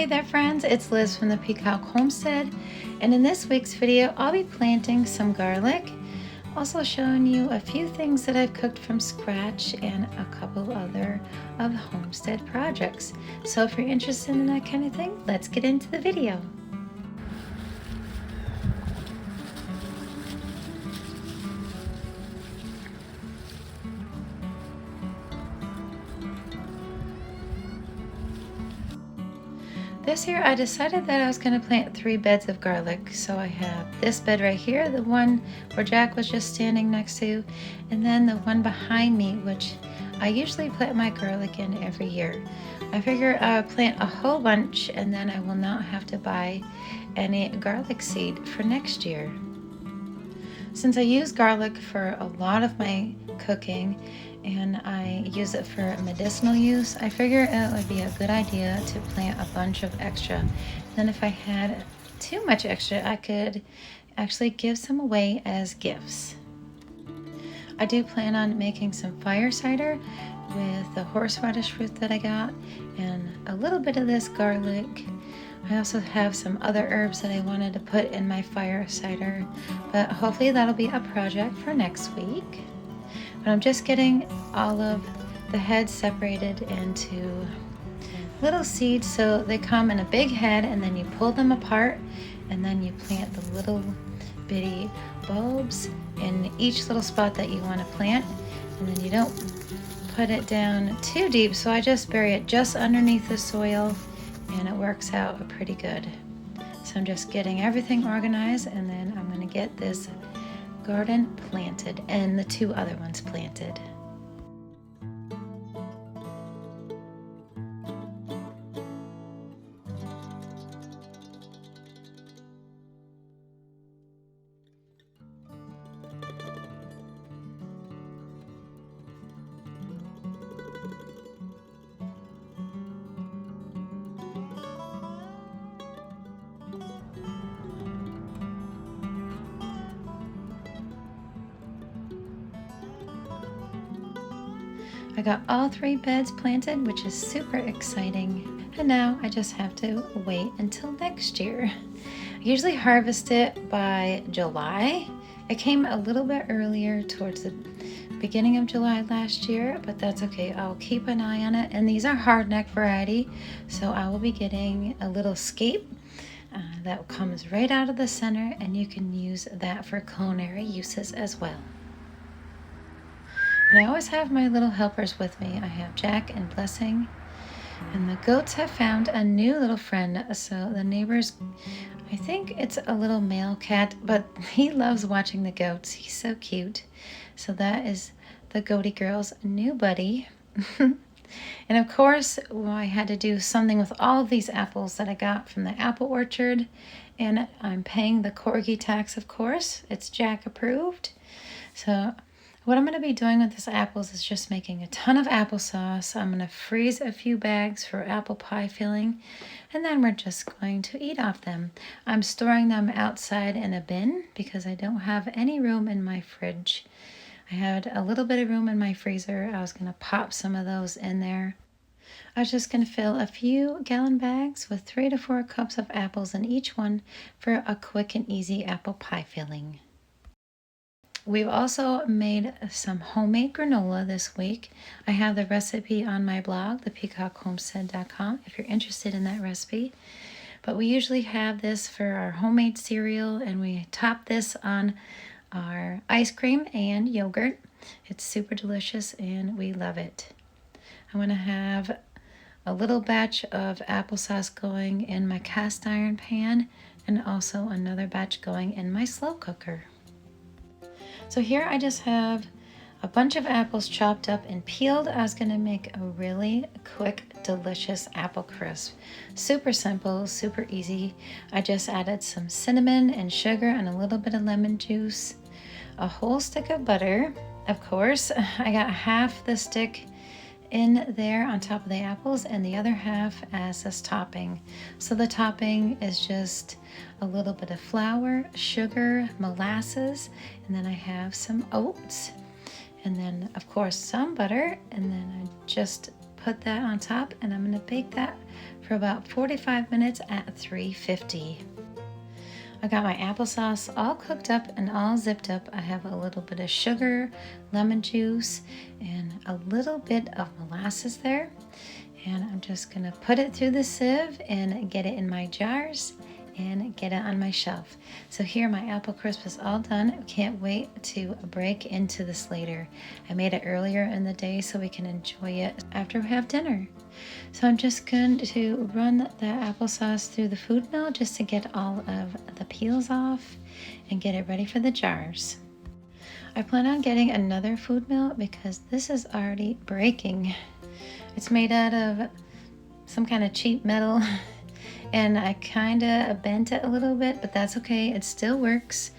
Hey there friends, it's Liz from the Peacock Homestead, and in this week's video I'll be planting some garlic, also showing you a few things that I've cooked from scratch and a couple other of the homestead projects. So if you're interested in that kind of thing, let's get into the video. This year I decided that I was going to plant 3 beds of garlic. So I have this bed right here, the one where Jack was just standing next to, and then the one behind me, which I usually plant my garlic in every year. I figure I'll plant a whole bunch and then I will not have to buy any garlic seed for next year. Since I use garlic for a lot of my cooking and I use it for medicinal use, I figure it would be a good idea to plant a bunch of extra. Then if I had too much extra, I could actually give some away as gifts. I do plan on making some fire cider with the horseradish root that I got and a little bit of this garlic. I also have some other herbs that I wanted to put in my fire cider, but hopefully that'll be a project for next week. But I'm just getting all of the heads separated into little seeds, so they come in a big head and then you pull them apart and then you plant the little bitty bulbs in each little spot that you want to plant, and then you don't put it down too deep, so I just bury it just underneath the soil and it works out pretty good. So I'm just getting everything organized and then I'm going to get this garden planted and the 2 other ones planted. I got all 3 beds planted, which is super exciting. And now I just have to wait until next year. I usually harvest it by July. It came a little bit earlier towards the beginning of July last year, but that's okay. I'll keep an eye on it. And these are hardneck variety, so I will be getting a little scape that comes right out of the center, and you can use that for culinary uses as well. And I always have my little helpers with me. I have Jack and Blessing. And the goats have found a new little friend. So the neighbors, I think it's a little male cat, but he loves watching the goats. He's so cute. So that is the goaty girl's new buddy. And of course, I had to do something with all of these apples that I got from the apple orchard. And I'm paying the corgi tax, of course. It's Jack approved. So what I'm going to be doing with these apples is just making a ton of applesauce. I'm going to freeze a few bags for apple pie filling, and then we're just going to eat off them. I'm storing them outside in a bin because I don't have any room in my fridge. I had a little bit of room in my freezer. I was going to pop some of those in there. I was just going to fill a few gallon bags with 3 to 4 cups of apples in each one for a quick and easy apple pie filling. We've also made some homemade granola this week. I have the recipe on my blog, thepeacockhomestead.com, if you're interested in that recipe. But we usually have this for our homemade cereal, and we top this on our ice cream and yogurt. It's super delicious and we love it. I'm going to have a little batch of applesauce going in my cast iron pan and also another batch going in my slow cooker. So here I just have a bunch of apples chopped up and peeled. I was going to make a really quick, delicious apple crisp. Super simple, super easy. I just added some cinnamon and sugar and a little bit of lemon juice. A whole stick of butter, of course. I got half the stick in there on top of the apples and the other half as this topping. So the topping is just a little bit of flour, sugar, molasses, and then I have some oats, and then of course some butter, and then I just put that on top, and I'm gonna bake that for about 45 minutes at 350. I got my applesauce all cooked up and all zipped up. I have a little bit of sugar, lemon juice, and a little bit of molasses there. And I'm just gonna put it through the sieve and get it in my jars and get it on my shelf. So here my apple crisp is all done. Can't wait to break into this later. I made it earlier in the day so we can enjoy it after we have dinner. So I'm just going to run the applesauce through the food mill just to get all of the peels off and get it ready for the jars. I plan on getting another food mill because this is already breaking. It's made out of some kind of cheap metal and I kind of bent it a little bit, but that's okay. It still works.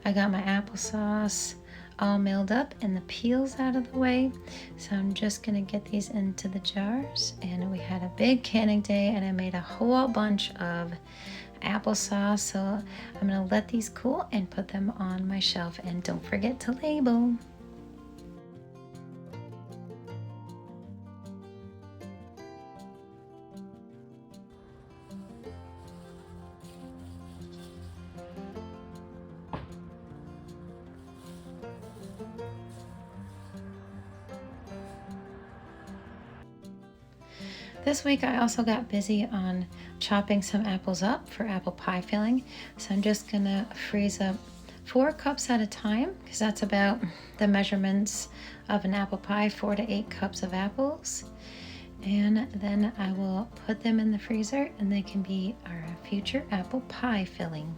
I got my applesauce all milled up and the peels out of the way. So I'm just gonna get these into the jars. And we had a big canning day and I made a whole bunch of applesauce. So I'm gonna let these cool and put them on my shelf. And don't forget to label. This week I also got busy on chopping some apples up for apple pie filling. So I'm just gonna freeze up 4 cups at a time because that's about the measurements of an apple pie, 4 to 8 cups of apples. And then I will put them in the freezer and they can be our future apple pie filling.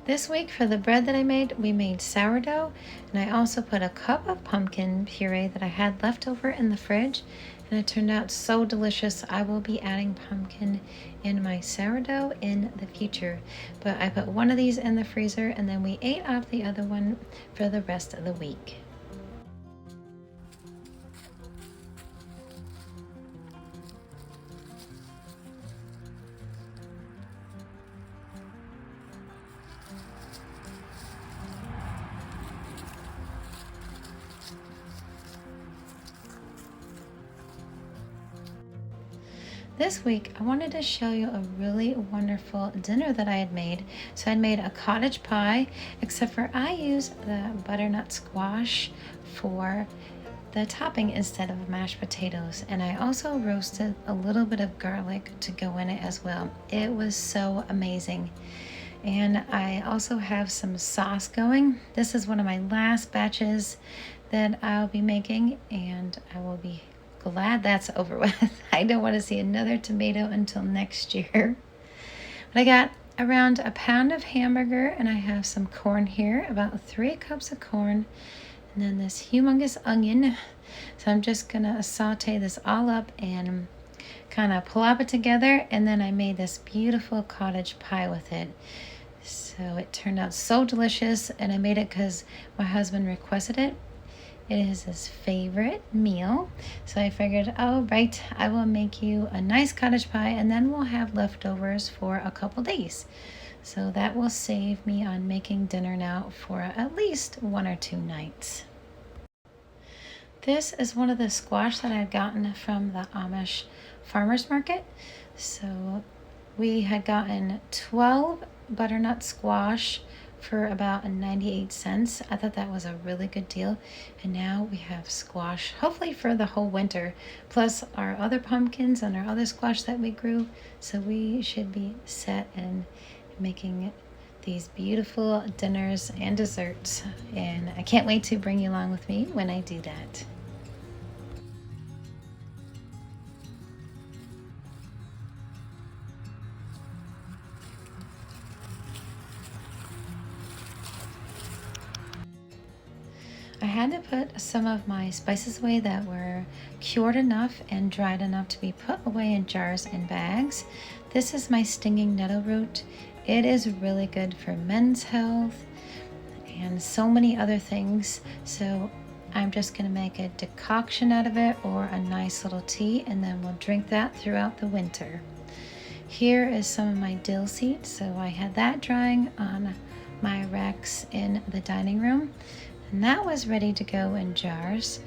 This week for the bread that I made, we made sourdough, and I also put a cup of pumpkin puree that I had left over in the fridge, and it turned out so delicious. I will be adding pumpkin in my sourdough in the future, but I put one of these in the freezer and then we ate off the other one for the rest of the week. This week, I wanted to show you a really wonderful dinner that I had made. So I made a cottage pie, except for I use the butternut squash for the topping instead of mashed potatoes. And I also roasted a little bit of garlic to go in it as well. It was so amazing. And I also have some sauce going. This is one of my last batches that I'll be making, and I will be glad that's over with. I don't want to see another tomato until next year. But I got around a pound of hamburger and I have some corn here, about 3 cups of corn, and then this humongous onion. So I'm just gonna saute this all up and kind of plop it together, and then I made this beautiful cottage pie with it. So it turned out so delicious, and I made it because my husband requested it. It is his favorite meal. So I figured, oh, right, I will make you a nice cottage pie and then we'll have leftovers for a couple days. So that will save me on making dinner now for at least 1 or 2 nights. This is one of the squash that I had gotten from the Amish farmers market. So we had gotten 12 butternut squash for about 98 cents. I thought that was a really good deal. And now we have squash, hopefully for the whole winter, plus our other pumpkins and our other squash that we grew. So we should be set in making these beautiful dinners and desserts. And I can't wait to bring you along with me when I do that. I had to put some of my spices away that were cured enough and dried enough to be put away in jars and bags. This is my stinging nettle root. It is really good for men's health and so many other things. So I'm just gonna make a decoction out of it or a nice little tea, and then we'll drink that throughout the winter. Here is some of my dill seeds. So I had that drying on my racks in the dining room. And that was ready to go in jars.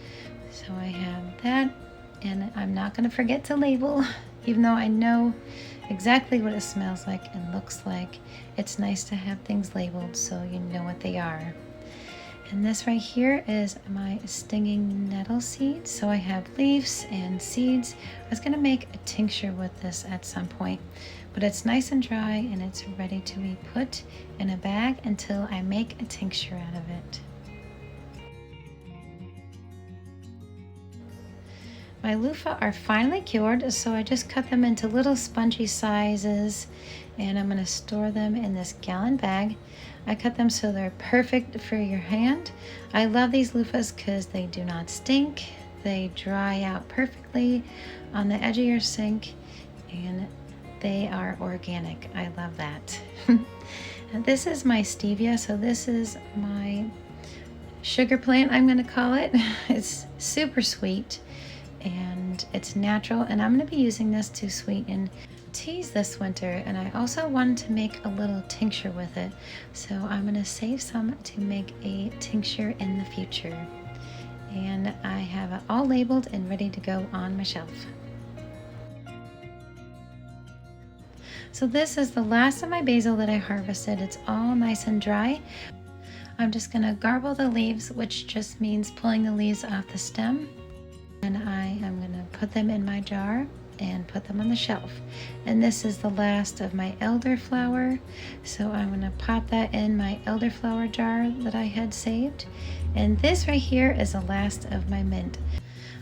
So I have that, and I'm not going to forget to label, even though I know exactly what it smells like and looks like. It's nice to have things labeled so you know what they are. And this right here is my stinging nettle seeds. So I have leaves and seeds. I was going to make a tincture with this at some point, but it's nice and dry and it's ready to be put in a bag until I make a tincture out of it. My loofah are finally cured, so I just cut them into little spongy sizes, and I'm going to store them in this gallon bag. I cut them so they're perfect for your hand. I love these loofahs because they do not stink. They dry out perfectly on the edge of your sink, and they are organic. I love that. This is my stevia, so this is my sugar plant, I'm going to call it. It's super sweet and it's natural, and I'm going to be using this to sweeten teas this winter, and I also wanted to make a little tincture with it, so I'm going to save some to make a tincture in the future. And I have it all labeled and ready to go on my shelf. So this is the last of my basil that I harvested. It's all nice and dry. I'm just going to garble the leaves, which just means pulling the leaves off the stem. And I am going to put them in my jar and put them on the shelf. And this is the last of my elderflower, so I'm going to pop that in my elderflower jar that I had saved. And this right here is the last of my mint.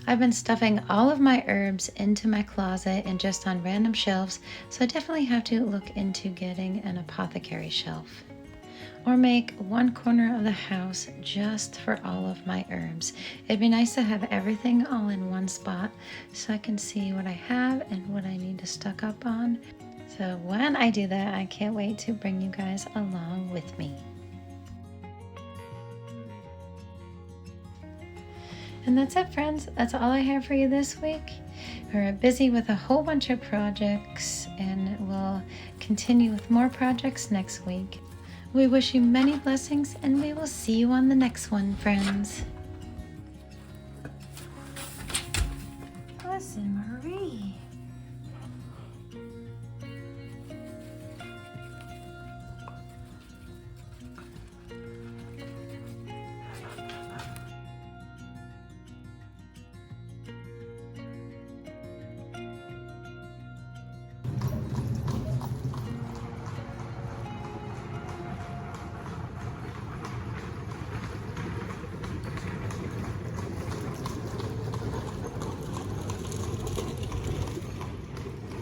I've been stuffing all of my herbs into my closet and just on random shelves, so I definitely have to look into getting an apothecary shelf. Or make one corner of the house just for all of my herbs. It'd be nice to have everything all in one spot so I can see what I have and what I need to stock up on. So when I do that, I can't wait to bring you guys along with me. And that's it, friends. That's all I have for you this week. We're busy with a whole bunch of projects, and we'll continue with more projects next week. We wish you many blessings, and we will see you on the next one, friends.